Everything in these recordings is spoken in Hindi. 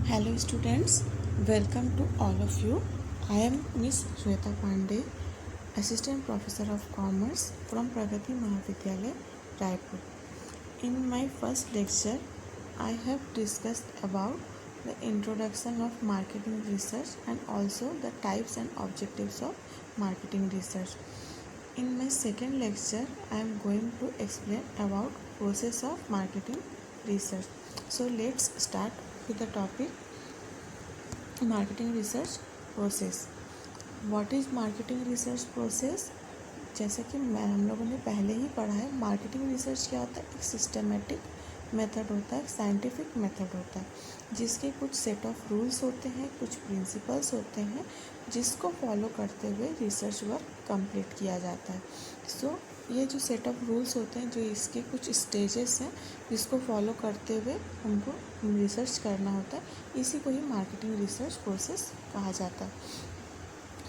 Hello students, welcome to all of you. I am Miss Shweta Pandey, Assistant Professor of Commerce from Pragati Mahavidyalaya, Raipur. In my first lecture, I have discussed about the introduction of marketing research and also the types and objectives of marketing research. In my second lecture, I am going to explain about process of marketing research. So let's start with the topic marketing research process. What is marketing research process? जैसे कि हम लोगों ने पहले ही पढ़ा है, मार्केटिंग रिसर्च क्या होता है? एक सिस्टमेटिक मेथड होता है, एक साइंटिफिक मेथड होता है, जिसके कुछ सेट ऑफ रूल्स होते हैं, कुछ प्रिंसिपल्स होते हैं, जिसको फॉलो करते हुए रिसर्च वर्क कंप्लीट किया जाता है. सो ये जो सेट ऑफ रूल्स होते हैं, जो इसके कुछ स्टेजेस हैं जिसको फॉलो करते हुए हमको रिसर्च करना होता है, इसी को ही मार्केटिंग रिसर्च प्रोसेस कहा जाता है.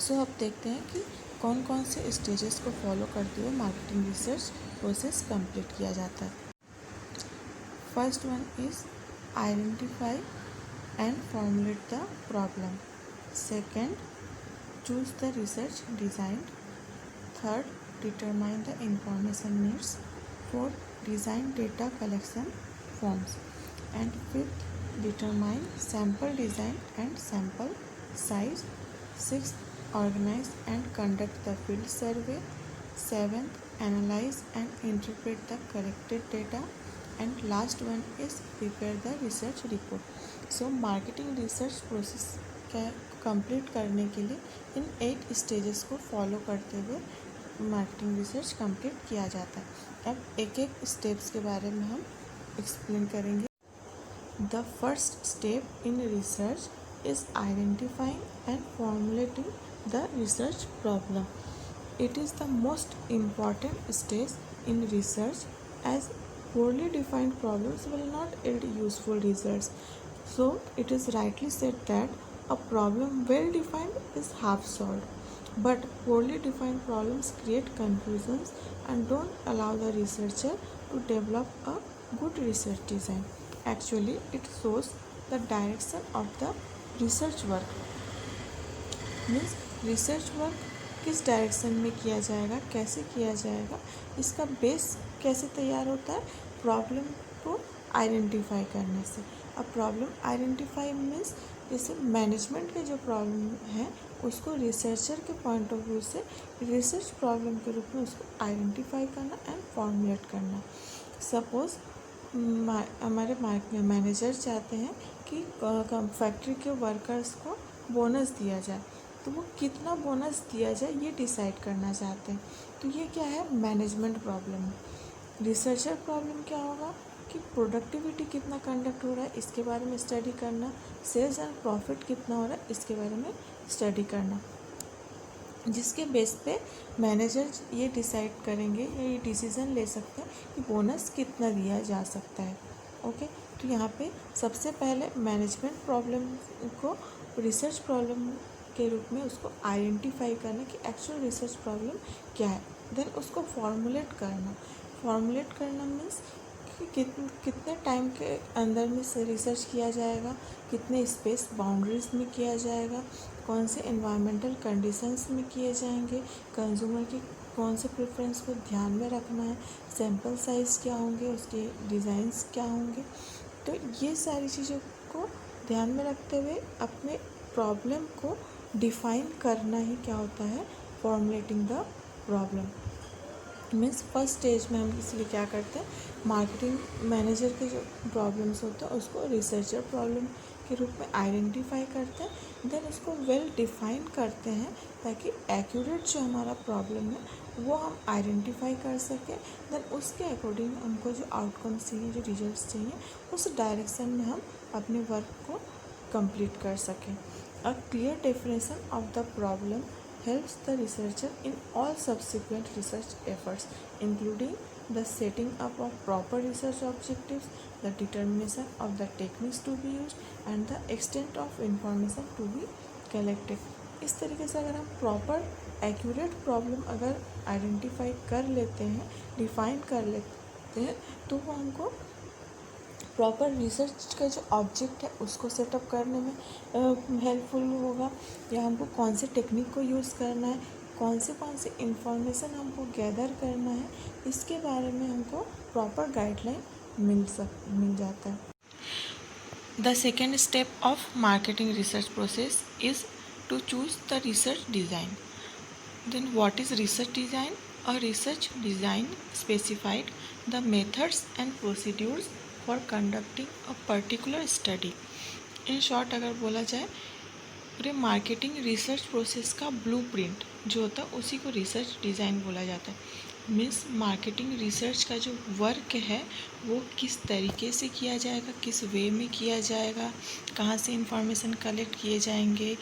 सो अब देखते हैं कि कौन कौन से स्टेजेस को फॉलो करते हुए मार्केटिंग रिसर्च प्रोसेस कंप्लीट किया जाता है. First one is identify and formulate the problem. Second, choose the research design. Third, determine the information needs. Fourth, design data collection forms. And fifth, determine sample design and sample size. Sixth, organize and conduct the field survey. Seventh, analyze and interpret the collected data. And last one is prepare the research report. So marketing research process का कंप्लीट करने के लिए इन 8 स्टेजेस को फॉलो करते हुए मार्केटिंग रिसर्च कंप्लीट किया जाता है. अब एक एक स्टेप्स के बारे में हम एक्सप्लेन करेंगे. The first step in research is identifying and formulating the research problem. It is the most important stage in research as poorly defined problems will not yield useful results. So it is rightly said that a problem well defined is half solved. But poorly defined problems create confusions and don't allow the researcher to develop a good research design. Actually, it shows the direction of the research work. Means research work किस डायरेक्शन में किया जाएगा, कैसे किया जाएगा, इसका बेस कैसे तैयार होता है? प्रॉब्लम को आइडेंटिफाई करने से. अब प्रॉब्लम आइडेंटिफाई मीन्स जैसे मैनेजमेंट के जो प्रॉब्लम है उसको रिसर्चर के पॉइंट ऑफ व्यू से रिसर्च प्रॉब्लम के रूप में उसको आइडेंटिफाई करना एंड फॉर्मुलेट करना. सपोज़ हमारे मैनेजर चाहते हैं कि फैक्ट्री के वर्कर्स को बोनस दिया जाए, तो वो कितना बोनस दिया जाए ये डिसाइड करना चाहते हैं. तो ये क्या है? मैनेजमेंट प्रॉब्लम है. रिसर्चर प्रॉब्लम क्या होगा कि प्रोडक्टिविटी कितना कंडक्ट हो रहा है इसके बारे में स्टडी करना, सेल्स एंड प्रॉफिट कितना हो रहा है इसके बारे में स्टडी करना, जिसके बेस पे मैनेजर ये डिसाइड करेंगे या ये डिसीज़न ले सकते हैं कि बोनस कितना दिया जा सकता है. ओके, तो यहाँ पे सबसे पहले मैनेजमेंट प्रॉब्लम को रिसर्च प्रॉब्लम के रूप में उसको आइडेंटिफाई करना कि एक्चुअल रिसर्च प्रॉब्लम क्या है. देन उसको फॉर्मुलेट करना. फॉर्मुलेट करना मीन्स कि कितने टाइम के अंदर में से रिसर्च किया जाएगा, कितने स्पेस बाउंड्रीज में किया जाएगा, कौन से एनवायरमेंटल कंडीशंस में किए जाएंगे, कंज्यूमर की कौन से प्रेफरेंस को ध्यान में रखना है, सैम्पल साइज़ क्या होंगे, उसके डिज़ाइंस क्या होंगे. तो ये सारी चीज़ों को ध्यान में रखते हुए अपने प्रॉब्लम को डिफ़ाइन करना ही क्या होता है? Formulating the problem. Means first stage में हम इसलिए क्या करते हैं, मार्केटिंग मैनेजर के जो प्रॉब्लम्स होते हैं उसको रिसर्चर प्रॉब्लम के रूप में आइडेंटिफाई करते हैं. देन उसको वेल डिफाइन करते हैं ताकि एक्यूरेट जो हमारा प्रॉब्लम है वो हम आइडेंटिफाई कर सकें. देन उसके अकॉर्डिंग हमको जो आउटकम्स चाहिए, जो रिजल्ट्स चाहिए, उस डायरेक्शन में हम अपने वर्क को कंप्लीट कर सकें. A clear definition of the problem helps the researcher in all subsequent research efforts, including the setting up of proper research objectives, the determination of the techniques to be used, and the extent of information to be collected. इस तरीके से अगर हम प्रॉपर एक्यूरेट प्रॉब्लम अगर आइडेंटिफाई कर लेते हैं, डिफाइन कर लेते हैं, तो वो हमको प्रॉपर रिसर्च का जो ऑब्जेक्ट है उसको सेटअप करने में हेल्पफुल होगा, या हमको कौन से टेक्निक को यूज़ करना है, कौन से इंफॉर्मेशन हमको गैदर करना है, इसके बारे में हमको प्रॉपर गाइडलाइन मिल जाता है। The second step of marketing research process is to choose the research design. Then what is research design? A research design specified the methods and procedures for conducting a particular study. In short अगर बोला जाए, पूरे मार्केटिंग रिसर्च प्रोसेस का ब्लूप्रिंट जो होता है उसी को रिसर्च डिज़ाइन बोला जाता है। मीन्स मार्केटिंग रिसर्च का जो वर्क है वो किस तरीके से किया जाएगा, किस वे में किया जाएगा, कहाँ से इंफॉर्मेशन कलेक्ट किए जाएंगे,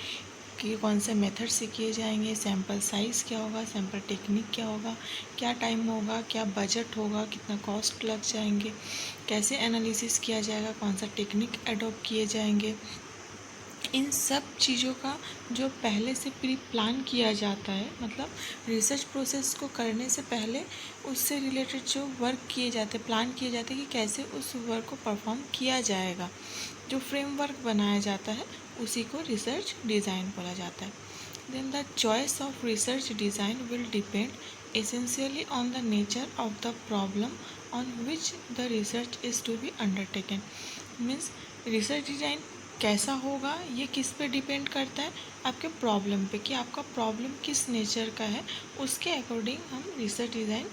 कि कौन से मेथड से किए जाएंगे, सैम्पल साइज़ क्या होगा, सैम्पल टेक्निक क्या होगा, क्या टाइम होगा, क्या बजट होगा, कितना कॉस्ट लग जाएंगे, कैसे एनालिसिस किया जाएगा, कौन सा टेक्निक अडॉप्ट किए जाएंगे, इन सब चीज़ों का जो पहले से प्री प्लान किया जाता है, मतलब रिसर्च प्रोसेस को करने से पहले उससे रिलेटेड जो वर्क किए जाते हैं, प्लान किए जाते हैं कि कैसे उस वर्क को परफॉर्म किया जाएगा, जो फ्रेमवर्क बनाया जाता है उसी को रिसर्च डिज़ाइन बोला जाता है। Then the choice of research design will depend essentially on the nature of the problem on which the research is to be undertaken. Means research design कैसा होगा ये किस पे डिपेंड करता है, आपके प्रॉब्लम पे, कि आपका प्रॉब्लम किस नेचर का है, उसके अकॉर्डिंग हम रिसर्च डिज़ाइन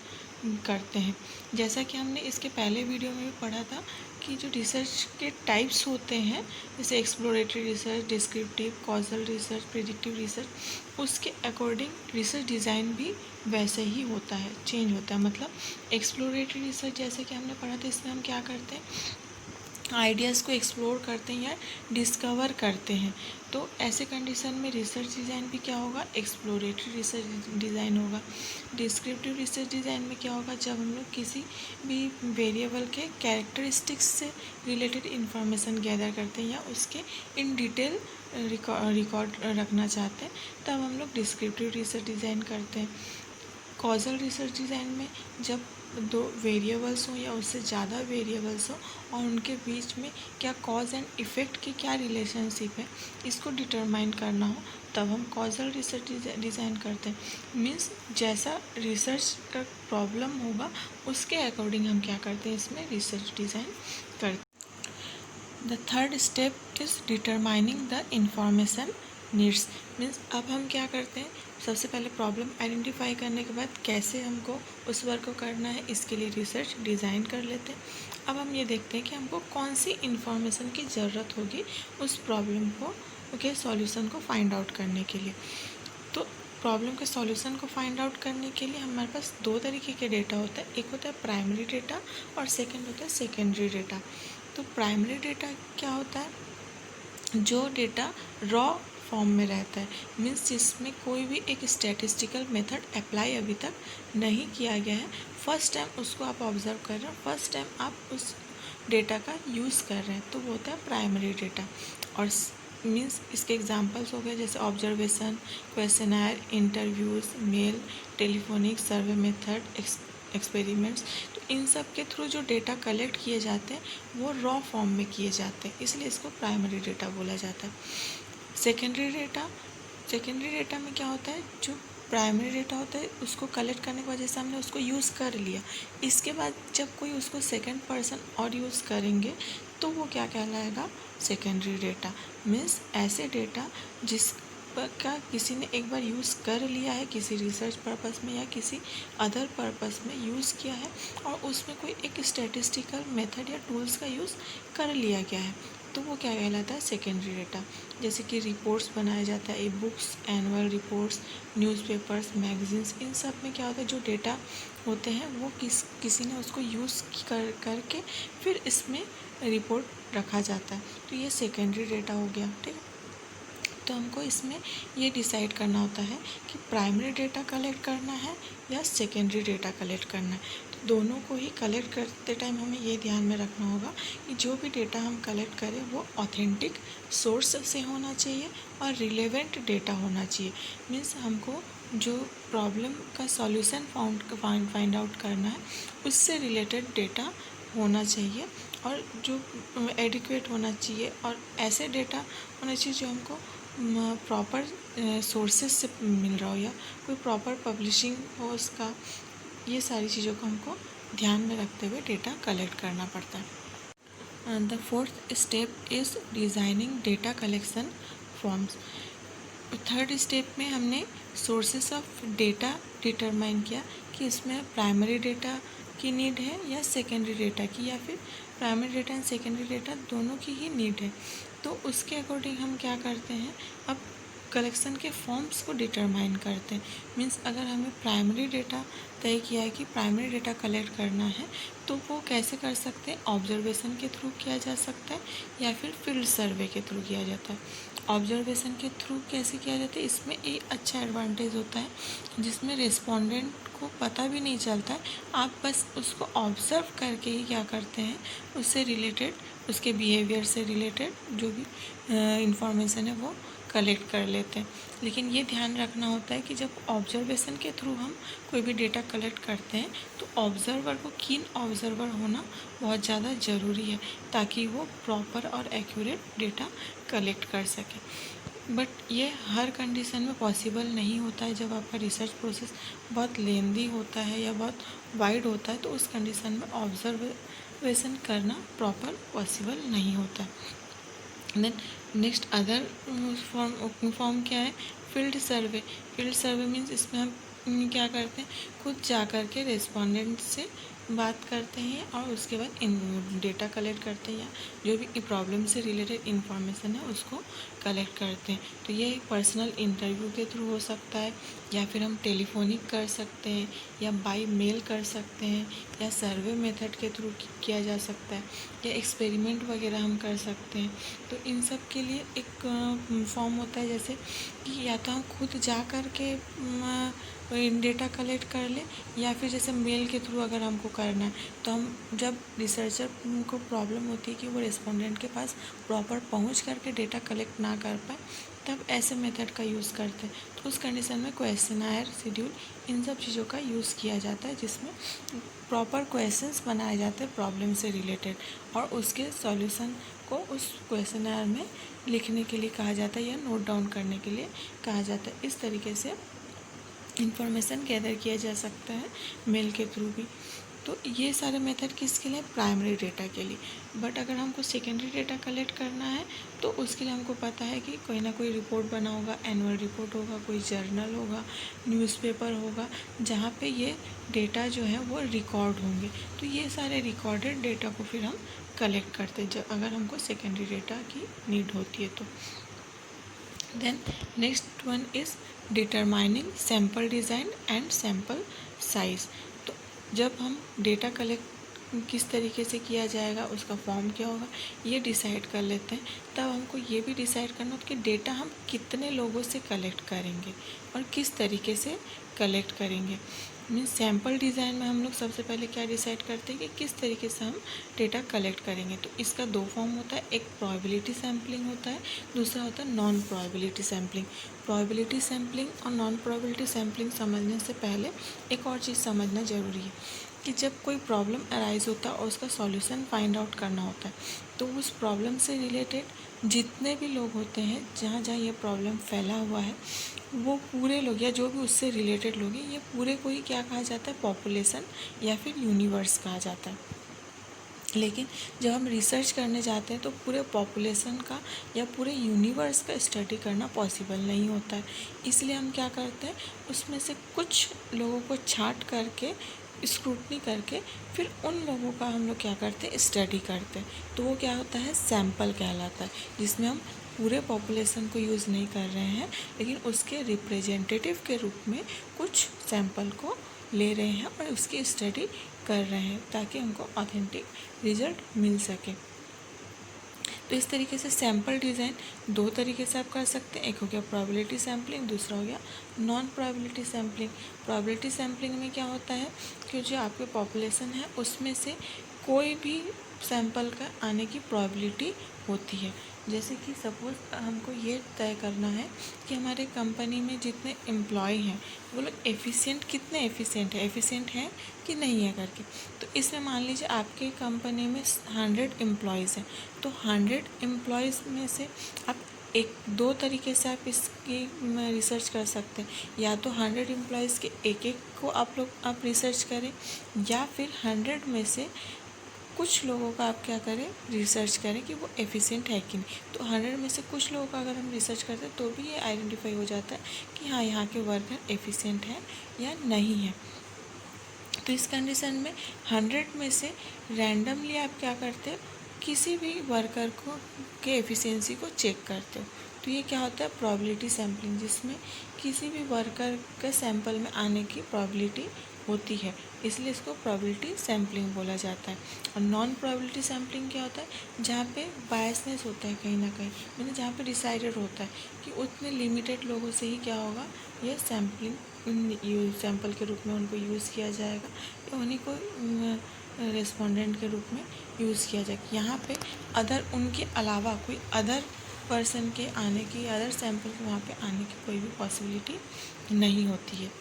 करते हैं। जैसा कि हमने इसके पहले वीडियो में भी पढ़ा था कि जो रिसर्च के टाइप्स होते हैं, जैसे exploratory research, descriptive, causal research, predictive research, उसके अकॉर्डिंग रिसर्च डिज़ाइन भी वैसे ही होता है, चेंज होता है। मतलब एक्सप्लोरेटरी रिसर्च जैसे कि हमने पढ़ा था, इसमें हम क्या करते हैं, आइडियाज़ को एक्सप्लोर करते हैं या डिस्कवर करते हैं। तो ऐसे कंडीशन में रिसर्च डिज़ाइन भी क्या होगा, एक्सप्लोरेटरी रिसर्च डिज़ाइन होगा। डिस्क्रिप्टिव रिसर्च डिज़ाइन में क्या होगा, जब हम लोग किसी भी वेरिएबल के कैरेक्टरिस्टिक्स से रिलेटेड इन्फॉर्मेशन गैदर करते हैं या उसके इन डिटेल रिकॉर्ड रखना चाहते हैं, तब हम लोग डिस्क्रिप्टिव रिसर्च डिज़ाइन करते हैं। कॉजल रिसर्च डिज़ाइन में जब दो वेरिएबल्स हों या उससे ज़्यादा वेरिएबल्स हों और उनके बीच में क्या कॉज एंड इफ़ेक्ट की क्या रिलेशनशिप है, इसको डिटरमाइन करना हो, तब हम कॉजल रिसर्च डिज़ाइन करते हैं। मीन्स जैसा रिसर्च का प्रॉब्लम होगा उसके अकॉर्डिंग हम क्या करते हैं, इसमें रिसर्च डिज़ाइन करते हैं। The third step is determining the information needs. Means अब हम क्या करते हैं, सबसे पहले प्रॉब्लम आइडेंटिफाई करने के बाद कैसे हमको उस वर्क को करना है, इसके लिए रिसर्च डिज़ाइन कर लेते हैं। अब हम ये देखते हैं कि हमको कौन सी इन्फॉर्मेशन की ज़रूरत होगी उस प्रॉब्लम के सॉल्यूशन को फाइंड आउट करने के लिए। तो प्रॉब्लम के सॉल्यूशन को फाइंड आउट करने के लिए हमारे पास दो तरीके के डेटा होता है, एक होता है प्राइमरी डेटा और सेकेंड होता है सेकेंडरी डेटा। तो प्राइमरी डेटा क्या होता है, जो डेटा रॉ फॉर्म में रहता है, मीन्स जिसमें कोई भी एक स्टैटिस्टिकल मेथड अप्लाई अभी तक नहीं किया गया है, फर्स्ट टाइम उसको आप ऑब्ज़र्व कर रहे हैं, फर्स्ट टाइम आप उस डेटा का यूज़ कर रहे हैं, तो वो होता है प्राइमरी डेटा। और मीन्स इसके एग्जांपल्स हो गए जैसे observation, questionnaire, interviews, mail, telephonic, survey method, experiments. तो इन सब के थ्रू जो डेटा कलेक्ट किए जाते हैं वो रॉ फॉर्म में किए जाते हैं, इसलिए इसको प्राइमरी डेटा बोला जाता है। सेकेंडरी डेटा में क्या होता है, जो प्राइमरी डेटा होता है उसको कलेक्ट करने की वजह से हमने उसको यूज़ कर लिया, इसके बाद जब कोई उसको सेकेंड पर्सन और यूज़ करेंगे तो वो क्या कहलाएगा, सेकेंडरी डेटा। मीन्स ऐसे डेटा जिसका किसी ने एक बार यूज़ कर लिया है, किसी रिसर्च पर्पस में या किसी अदर पर्पस में यूज़ किया है और उसमें कोई एक स्टैटिस्टिकल मेथड या टूल्स का यूज़ कर लिया गया है, तो वो क्या कहलाता है, सेकेंडरी डेटा। जैसे कि रिपोर्ट्स बनाया जाता है, e-books, annual reports, newspapers, magazines, इन सब में क्या होता है, जो डेटा होते हैं वो किसी ने उसको यूज़ करके फिर इसमें रिपोर्ट रखा जाता है, तो ये सेकेंडरी डेटा हो गया। ठीक है, तो हमको इसमें ये डिसाइड करना होता है कि प्राइमरी डेटा कलेक्ट करना है या सेकेंडरी डेटा कलेक्ट करना है। तो दोनों को ही कलेक्ट करते टाइम हमें ये ध्यान में रखना होगा कि जो भी डेटा हम कलेक्ट करें वो ऑथेंटिक सोर्स से होना चाहिए और रिलेवेंट डेटा होना चाहिए। मीन्स हमको जो प्रॉब्लम का सॉल्यूशन फाइंड आउट करना है उससे रिलेटेड डेटा होना चाहिए और जो एडिक्वेट होना चाहिए, और ऐसे डेटा होना चाहिए जो हमको प्रॉपर सोर्सेज से मिल रहा हो या कोई प्रॉपर पब्लिशिंग हो उसका। ये सारी चीज़ों को हमको ध्यान में रखते हुए डेटा कलेक्ट करना पड़ता है। The fourth step is designing data collection forms. Third step में हमने सोर्सेस ऑफ डेटा डिटरमाइन किया कि इसमें प्राइमरी डेटा की नीड है या सेकेंडरी डेटा की, या फिर primary data and secondary data दोनों की ही नीड है। तो उसके अकॉर्डिंग हम क्या करते हैं, अब कलेक्शन के फॉर्म्स को डिटरमाइन करते हैं। मीन्स अगर हमें प्राइमरी डेटा तय किया है कि प्राइमरी डेटा कलेक्ट करना है, तो वो कैसे कर सकते हैं, ऑब्जर्वेशन के थ्रू किया जा सकता है या फिर फील्ड सर्वे के थ्रू किया जाता है। ऑब्जर्वेशन के थ्रू कैसे किया जाता है, इसमें एक अच्छा एडवांटेज होता है जिसमें रिस्पोंडेंट को पता भी नहीं चलता है, आप बस उसको ऑब्ज़र्व करके ही क्या करते हैं, उससे रिलेटेड, उसके बिहेवियर से रिलेटेड जो भी इंफॉर्मेशन है वो कलेक्ट कर लेते हैं। लेकिन ये ध्यान रखना होता है कि जब ऑब्जर्वेशन के थ्रू हम कोई भी डेटा कलेक्ट करते हैं तो ऑब्ज़र्वर को कीन ऑब्ज़र्वर होना बहुत ज़्यादा ज़रूरी है, ताकि वो प्रॉपर और एक्यूरेट डेटा कलेक्ट कर सके। बट ये हर कंडीशन में पॉसिबल नहीं होता है। जब आपका रिसर्च प्रोसेस बहुत लेंदी होता है या बहुत वाइड होता है, तो उस कंडीशन में ऑब्जर्वेशन करना प्रॉपर पॉसिबल नहीं होता। देन नेक्स्ट अदर फॉर्म क्या है, field survey. Field survey means इसमें हम क्या करते हैं, खुद जा कर के रेस्पोंडेंट से बात करते हैं और उसके बाद डेटा कलेक्ट करते हैं, या जो भी प्रॉब्लम से रिलेटेड इंफॉर्मेशन है उसको कलेक्ट करते हैं। तो ये एक पर्सनल इंटरव्यू के थ्रू हो सकता है, या फिर हम टेलीफोनिक कर सकते हैं, या बाय मेल कर सकते हैं, या सर्वे मेथड के थ्रू किया जा सकता है, या एक्सपेरिमेंट वगैरह हम कर सकते हैं। तो इन सब के लिए एक फॉर्म होता है, जैसे कि या तो हम खुद जा कर के डेटा कलेक्ट कर लें, या फिर जैसे मेल के थ्रू अगर हमको करना है, तो हम जब रिसर्चर को प्रॉब्लम होती है कि वो रिस्पोंडेंट के पास प्रॉपर पहुंच करके डेटा कलेक्ट ना कर पाए, तब ऐसे मेथड का यूज़ करते हैं। तो उस कंडीशन में क्वेश्चनायर, शेड्यूल, इन सब चीज़ों का यूज़ किया जाता है, जिसमें प्रॉपर क्वेश्चंस बनाए जाते हैं प्रॉब्लम से रिलेटेड, और उसके सॉल्यूशन को उस क्वेश्चनायर में लिखने के लिए कहा जाता है या नोट डाउन करने के लिए कहा जाता है। इस तरीके से इंफॉर्मेशन गैदर किया जा सकता है मेल के थ्रू भी। तो ये सारे मेथड किसके लिए, प्राइमरी डेटा के लिए। बट अगर हमको सेकेंडरी डेटा कलेक्ट करना है तो उसके लिए हमको पता है कि कोई ना कोई रिपोर्ट बना होगा, एनुअल रिपोर्ट होगा, कोई जर्नल होगा, न्यूज़पेपर होगा, जहाँ पे ये डेटा जो है वो रिकॉर्ड होंगे। तो ये सारे रिकॉर्डेड डेटा को फिर हम कलेक्ट करते हैं जब अगर हमको सेकेंडरी डेटा की नीड होती है तो। Then next one is determining sample design and sample size. तो जब हम डेटा कलेक्ट किस तरीके से किया जाएगा, उसका फॉर्म क्या होगा, ये डिसाइड कर लेते हैं। तब हमको ये भी डिसाइड करना होता है कि डेटा हम कितने लोगों से कलेक्ट करेंगे और किस तरीके से कलेक्ट करेंगे। मीन्स सैम्पल डिज़ाइन में हम लोग सबसे पहले क्या डिसाइड करते हैं कि किस तरीके से हम डेटा कलेक्ट करेंगे। तो इसका दो फॉर्म होता है, एक प्रोबेबिलिटी सैम्पलिंग होता है, दूसरा होता है non probability sampling. Probability sampling और नॉन प्रोबेबिलिटी सैम्पलिंग समझने से पहले एक और चीज़ समझना ज़रूरी है कि जब कोई प्रॉब्लम अराइज होता है और उसका सॉल्यूशन फाइंड आउट करना होता है, तो उस प्रॉब्लम से रिलेटेड जितने भी लोग होते हैं, जहाँ जहाँ ये प्रॉब्लम फैला हुआ है, वो पूरे लोग या जो भी उससे रिलेटेड लोग हैं, ये पूरे को ही क्या कहा जाता है, पॉपुलेशन या फिर यूनिवर्स कहा जाता है। लेकिन जब हम रिसर्च करने जाते हैं तो पूरे पॉपुलेशन का या पूरे यूनिवर्स का स्टडी करना पॉसिबल नहीं होता है। इसलिए हम क्या करते हैं, उसमें से कुछ लोगों को छांट करके, स्क्रूटनी करके, फिर उन लोगों का हम लोग क्या करते हैं, स्टडी करते हैं। तो वो क्या होता है, सैम्पल कहलाता है, जिसमें हम पूरे पॉपुलेशन को यूज़ नहीं कर रहे हैं, लेकिन उसके रिप्रेजेंटेटिव के रूप में कुछ सैम्पल को ले रहे हैं और उसकी स्टडी कर रहे हैं, ताकि हमको ऑथेंटिक रिजल्ट मिल सके। तो इस तरीके से सैम्पल डिज़ाइन दो तरीके से आप कर सकते हैं, एक हो गया प्रोबेबिलिटी सैम्पलिंग, दूसरा हो गया non probability sampling. Probability sampling में क्या होता है कि जो आपके पॉपुलेशन है उसमें से कोई भी सैंपल का आने की प्रोबेबिलिटी होती है। जैसे कि सपोज़ हमको ये तय करना है कि हमारे कंपनी में जितने एम्प्लॉय हैं वो लोग एफिशिएंट है कि नहीं है करके। तो इसमें मान लीजिए आपके कंपनी में 100 एम्प्लॉयज़ हैं, तो 100 एम्प्लॉयज़ में से आप एक दो तरीके से आप इसकी रिसर्च कर सकते हैं। या तो 100 एम्प्लॉयज़ के एक को आप रिसर्च करें, या फिर 100 में से कुछ लोगों का आप क्या करें, रिसर्च करें कि वो एफिशिएंट है कि नहीं। तो 100 में से कुछ लोगों का अगर हम रिसर्च करते हैं तो भी ये आइडेंटिफाई हो जाता है कि हाँ, यहाँ के वर्कर एफिशिएंट हैं या नहीं है। तो इस कंडीशन में 100 में से रैंडमली आप क्या करते हो, किसी भी वर्कर को के एफिशिएंसी को चेक करते हो। तो ये क्या होता है, प्रोबेबिलिटी सैम्पलिंग, जिसमें किसी भी वर्कर के सैंपल में आने की प्रोबेबिलिटी होती है, इसलिए इसको प्रोबेबिलिटी सैम्पलिंग बोला जाता है। और नॉन प्रोबेबिलिटी सैम्पलिंग क्या होता है, जहाँ पे बायसनेस होता है कहीं ना कहीं, मतलब जहाँ पे डिसाइडेड होता है कि उतने लिमिटेड लोगों से ही क्या होगा, ये सैंपल के रूप में उनको यूज़ किया जाएगा, या उन्हीं को रेस्पोंडेंट के रूप में यूज़ किया जाएगा। यहाँ पे अदर उनके अलावा कोई अदर पर्सन के आने की, अदर सैंपल के वहाँ पे आने की कोई भी पॉसिबिलिटी नहीं होती है।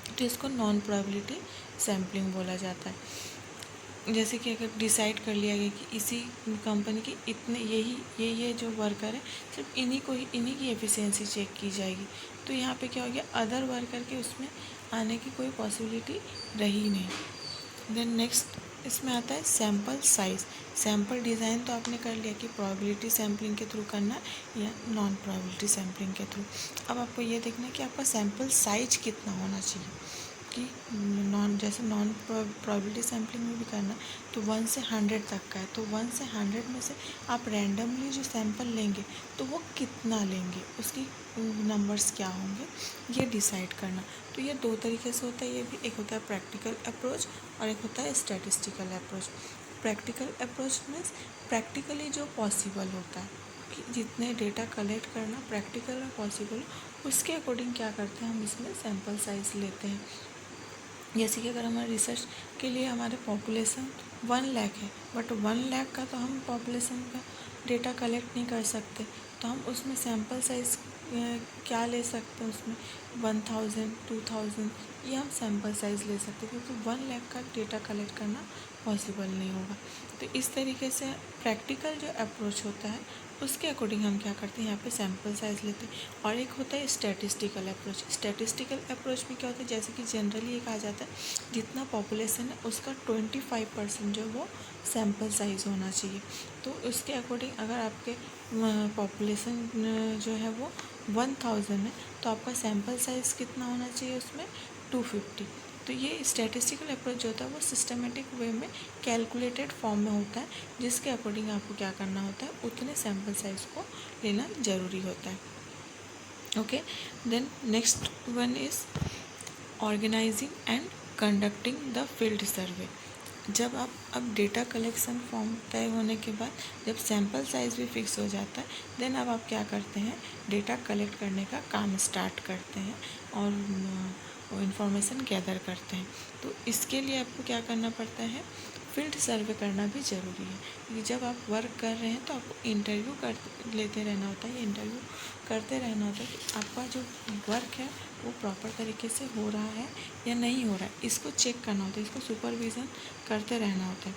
तो इसको नॉन प्रोबेबिलिटी सैम्पलिंग बोला जाता है। जैसे कि अगर डिसाइड कर लिया गया कि इसी कंपनी के इतने ये जो वर्कर है, सिर्फ इन्हीं की एफिशिएंसी चेक की जाएगी, तो यहाँ पे क्या हो गया, अदर वर्कर के उसमें आने की कोई पॉसिबिलिटी रही नहीं। देन नेक्स्ट इसमें आता है सैम्पल साइज़। सैम्पल डिज़ाइन तो आपने कर लिया कि प्रोबेबिलिटी सैम्पलिंग के थ्रू करना या नॉन प्रोबेबिलिटी सैम्पलिंग के थ्रू। अब आपको ये देखना है कि आपका सैम्पल साइज कितना होना चाहिए, कि जैसे नॉन प्रोबेबिलिटी सैम्पलिंग में भी करना तो 1 से 100 तक का है, तो 1 से 100 में से आप रैंडमली जो सैंपल लेंगे तो वो कितना लेंगे, उसकी नंबर्स क्या होंगे, ये डिसाइड करना। तो ये दो तरीके से होता है, ये भी एक होता है प्रैक्टिकल अप्रोच और एक होता है statistical approach. Practical approach means practically जो पॉसिबल होता है, कि जितने डेटा कलेक्ट करना प्रैक्टिकल और पॉसिबल, उसके अकॉर्डिंग क्या करते हैं, हम इसमें सैम्पल साइज़ लेते हैं। जैसे कि अगर हमारे रिसर्च के लिए हमारे पॉपुलेशन 1 लाख है, बट 1 लाख का तो हम पॉपुलेशन का डेटा कलेक्ट नहीं कर सकते, तो हम उसमें सैम्पल साइज़ क्या ले सकते हैं, उसमें 1000, 2000 ये हम सैम्पल साइज़ ले सकते हैं, क्योंकि 1 लाख का डेटा कलेक्ट करना पॉसिबल नहीं होगा। तो इस तरीके से प्रैक्टिकल जो अप्रोच होता है उसके अकॉर्डिंग हम क्या करते हैं, यहाँ पे सैम्पल साइज़ लेते हैं। और एक होता है स्टैटिस्टिकल अप्रोच। स्टैटिस्टिकल अप्रोच में क्या होता है, जैसे कि जनरली ये कहा जाता है जितना पॉपुलेशन है उसका 25% जो वो सैम्पल साइज़ होना चाहिए। तो उसके अकॉर्डिंग अगर आपके पॉपुलेशन जो है वो 1000 है, तो आपका सैम्पल साइज़ कितना होना चाहिए उसमें, 250। तो ये स्टैटिस्टिकल अप्रोच जो होता है वो सिस्टमेटिक वे में कैलकुलेटेड फॉर्म में होता है, जिसके अकॉर्डिंग आपको क्या करना होता है, उतने सैम्पल साइज़ को लेना ज़रूरी होता है। Okay, then next one is organising and conducting the field survey. जब आप अब डेटा कलेक्शन फॉर्म तय होने के बाद जब सैम्पल साइज़ भी फिक्स हो जाता है, देन अब आप क्या करते हैं, डेटा कलेक्ट करने का काम स्टार्ट करते हैं और इंफॉर्मेशन गैदर करते हैं। तो इसके लिए आपको क्या करना पड़ता है, फील्ड सर्वे करना भी ज़रूरी है, क्योंकि जब आप वर्क कर रहे हैं तो आपको इंटरव्यू लेते रहना होता है, इंटरव्यू करते रहना होता है कि आपका जो वर्क है वो प्रॉपर तरीके से हो रहा है या नहीं हो रहा है, इसको चेक करना होता है, इसको सुपरविज़न करते रहना होता है।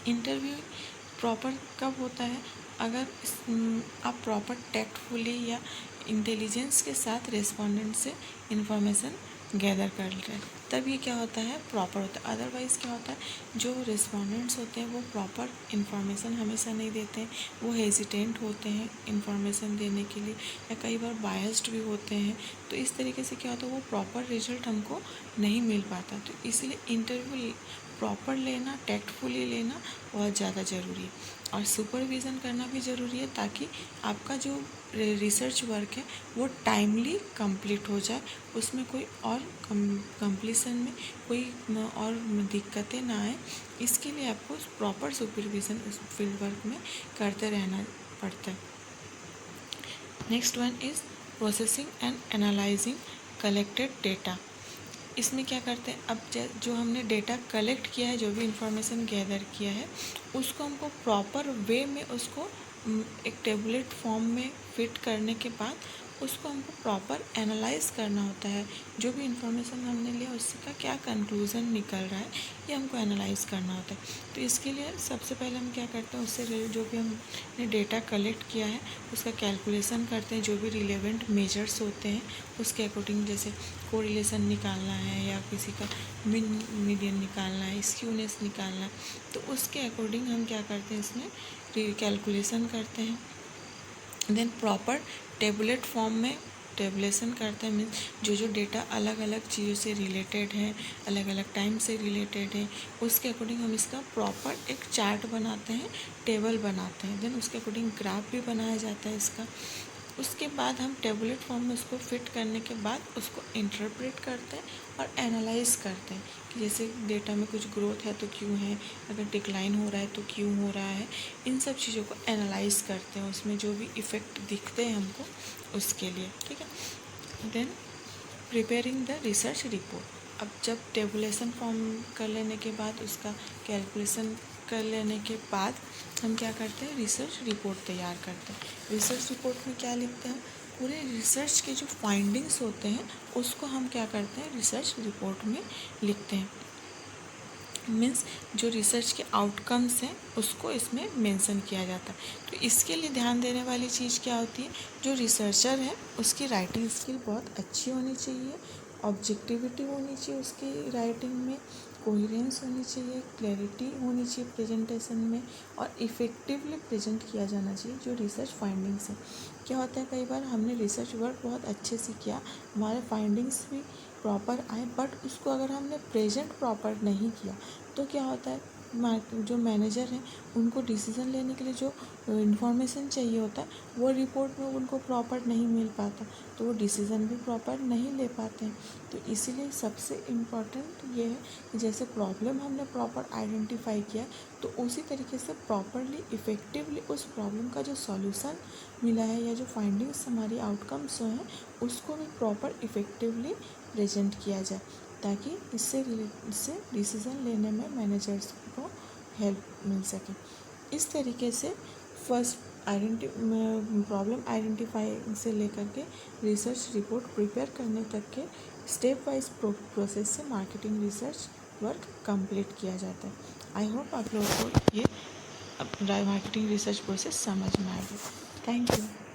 इंटरव्यू प्रॉपर कब होता है, अगर आप प्रॉपर टैक्टफुली या इंटेलिजेंस के साथ रेस्पोंडेंट से इंफॉर्मेशन गैदर कर रहे हैं, तब ये क्या होता है, प्रॉपर होता है। अदरवाइज़ क्या होता है, जो रिस्पोंडेंट्स होते हैं वो प्रॉपर इन्फॉर्मेशन हमेशा नहीं देते हैं, वो हेजिटेंट होते हैं इन्फॉर्मेशन देने के लिए, या कई बार बायस्ड भी होते हैं। तो इस तरीके से क्या होता है, वो प्रॉपर रिजल्ट हमको नहीं मिल पाता। तो इसलिए इंटरव्यू प्रॉपर लेना, टैक्टफुली लेना बहुत ज़्यादा ज़रूरी है। और सुपरविज़न करना भी ज़रूरी है, ताकि आपका जो रिसर्च वर्क है वो टाइमली कंप्लीट हो जाए, उसमें कोई और कंप्लीसन में कोई और दिक्कतें ना आए। इसके लिए आपको प्रॉपर सुपरविज़न उस फील्ड वर्क में करते रहना पड़ता है। Next one is processing and analysing collected data. इसमें क्या करते हैं, अब जो हमने डेटा कलेक्ट किया है, जो भी इंफॉर्मेशन गैदर किया है, उसको हमको प्रॉपर वे में उसको एक टेबलेट फॉर्म में फिट करने के बाद उसको हमको प्रॉपर एनालाइज करना होता है। जो भी इंफॉर्मेशन हमने लिया उसका क्या कंक्लूज़न निकल रहा है, ये हमको एनालाइज करना होता है। तो इसके लिए सबसे पहले हम क्या करते हैं, उससे जो भी हमने डेटा कलेक्ट किया है उसका कैलकुलेशन करते हैं। जो भी रिलेवेंट मेजर्स होते हैं उसके अकॉर्डिंग, जैसे कोरिलेशन निकालना है या किसी का मीडियन निकालना है, स्क्यूनेस निकालना है, तो उसके अकॉर्डिंग हम क्या करते हैं, इसमें कैलकुलेशन करते हैं। देन प्रॉपर टेबुलेट फॉर्म में टेबुलेशन करते हैं, मीन्स जो डेटा अलग अलग चीज़ों से रिलेटेड है, अलग अलग टाइम से रिलेटेड है, उसके अकॉर्डिंग हम इसका प्रॉपर एक चार्ट बनाते हैं, टेबल बनाते हैं। देन उसके अकॉर्डिंग ग्राफ भी बनाया जाता है इसका। उसके बाद हम टेबुलेट फॉर्म में उसको फिट करने के बाद उसको इंटरप्रेट करते हैं और एनालाइज करते हैं कि जैसे डेटा में कुछ ग्रोथ है तो क्यों है, अगर डिक्लाइन हो रहा है तो क्यों हो रहा है, इन सब चीज़ों को एनालाइज करते हैं, उसमें जो भी इफ़ेक्ट दिखते हैं हमको उसके लिए, ठीक है। Then preparing the research report. अब जब टेबुलेशन फॉर्म कर लेने के बाद, उसका कैलकुलेशन कर लेने के बाद हम क्या करते हैं, रिसर्च रिपोर्ट तैयार करते हैं। रिसर्च रिपोर्ट में क्या लिखते हैं, पूरे रिसर्च के जो फाइंडिंग्स होते हैं उसको हम क्या करते हैं, रिसर्च रिपोर्ट में लिखते हैं। मीन्स जो रिसर्च के आउटकम्स हैं उसको इसमें मेंशन किया जाता है। तो इसके लिए ध्यान देने वाली चीज़ क्या होती है, जो रिसर्चर है उसकी राइटिंग स्किल बहुत अच्छी होनी चाहिए, ऑब्जेक्टिविटी होनी चाहिए उसकी राइटिंग में, कोहेरेंस होनी चाहिए, क्लैरिटी होनी चाहिए प्रेजेंटेशन में, और इफ़ेक्टिवली प्रेजेंट किया जाना चाहिए जो रिसर्च फाइंडिंग्स है। क्या होता है, कई बार हमने रिसर्च वर्क बहुत अच्छे से किया, हमारे फाइंडिंग्स भी प्रॉपर आए, बट उसको अगर हमने प्रेजेंट प्रॉपर नहीं किया तो क्या होता है, जो मैनेजर हैं उनको डिसीज़न लेने के लिए जो इन्फॉर्मेशन चाहिए होता है वो रिपोर्ट में उनको प्रॉपर नहीं मिल पाता, तो वो डिसीज़न भी प्रॉपर नहीं ले पाते हैं। तो इसीलिए सबसे इम्पॉर्टेंट ये है कि जैसे प्रॉब्लम हमने प्रॉपर आइडेंटिफाई किया, तो उसी तरीके से प्रॉपरली इफ़ेक्टिवली उस प्रॉब्लम का जो सॉल्यूशन मिला है या जो फाइंडिंग्स हमारी आउटकम्स हैं उसको भी प्रॉपर इफ़ेक्टिवली प्रेजेंट किया जाए, ताकि इससे डिसीज़न लेने में मैनेजर्स को हेल्प मिल सके। इस तरीके से फर्स्ट प्रॉब्लम आइडेंटिफाई से लेकर के रिसर्च रिपोर्ट प्रिपेयर करने तक के स्टेप वाइज प्रोसेस से मार्केटिंग रिसर्च वर्क कंप्लीट किया जाता है। आई होप आप लोगों को ये मार्केटिंग रिसर्च प्रोसेस समझ में आएगा। Thank you.